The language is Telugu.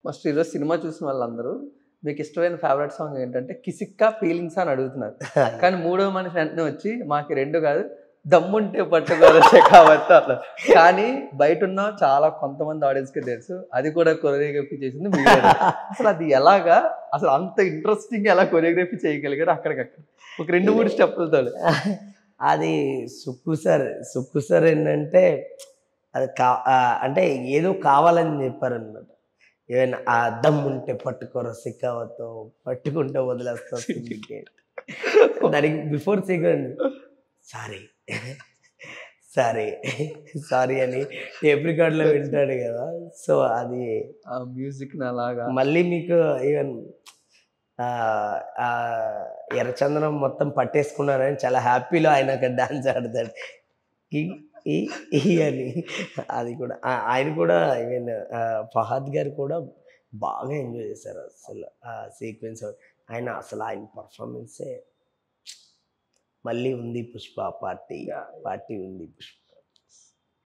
ఫస్ట్ ఈరోజు సినిమా చూసిన వాళ్ళందరూ మీకు ఇష్టమైన ఫేవరెట్ సాంగ్ ఏంటంటే 'కిసిక్కా ఫీలింగ్సా' అని అడుగుతున్నారు. కానీ మూడో మనిషి వెంటనే వచ్చి మాకు 2 కాదు దమ్ముంటే పట్టుకోరా షెకావత్ అన్నారు. కానీ బయటున్న చాలా కొంతమంది ఆడియన్స్‌కి తెలుసు. అది కూడా కొరియోగ్రఫీ చేసింది మీరే. అసలు అది ఎలాగా? అసలు అంత ఇంట్రెస్టింగ్‌గా ఎలా కొరియోగ్రఫీ చేయగలిగారు అక్కడికక్కడ? ఒక 2, 3 స్టెప్పులతోటి. అది సుక్కు సార్ ఏంటంటే అది అంటే ఏదో కావాలని చెప్పారనమాట. ఏమైనా ఆ దమ్ముంటే పట్టుకోరా సిక్కావతో, పట్టుకుంటే వదిలేస్తా సిండికేట్. దానికి before sequence sorry sorry sorry అని టేప్ రికార్డ్‌లో వింటాడు కదా! సో, అది ఆ మ్యూజిక్‌ని అలాగా మళ్ళీ మీకు ఈవెన్ ఎర్రచందనం మొత్తం పట్టేసుకున్నారని చాలా హ్యాపీలో ఆయన అక్కడ డాన్స్ ఆడతాడు. ఈ ఈ ఈ అని అది కూడా ఆయన కూడా ఈవెన్ ఫహాద్ గారు కూడా బాగా ఎంజాయ్ చేశారు అసలు ఆ సీక్వెన్స్. ఆయన పర్ఫార్మెన్సే మళ్ళీ ఉంది 'పుష్ప' పార్టీ యాహ్! పార్టీ ఉంది 'పుష్ప'.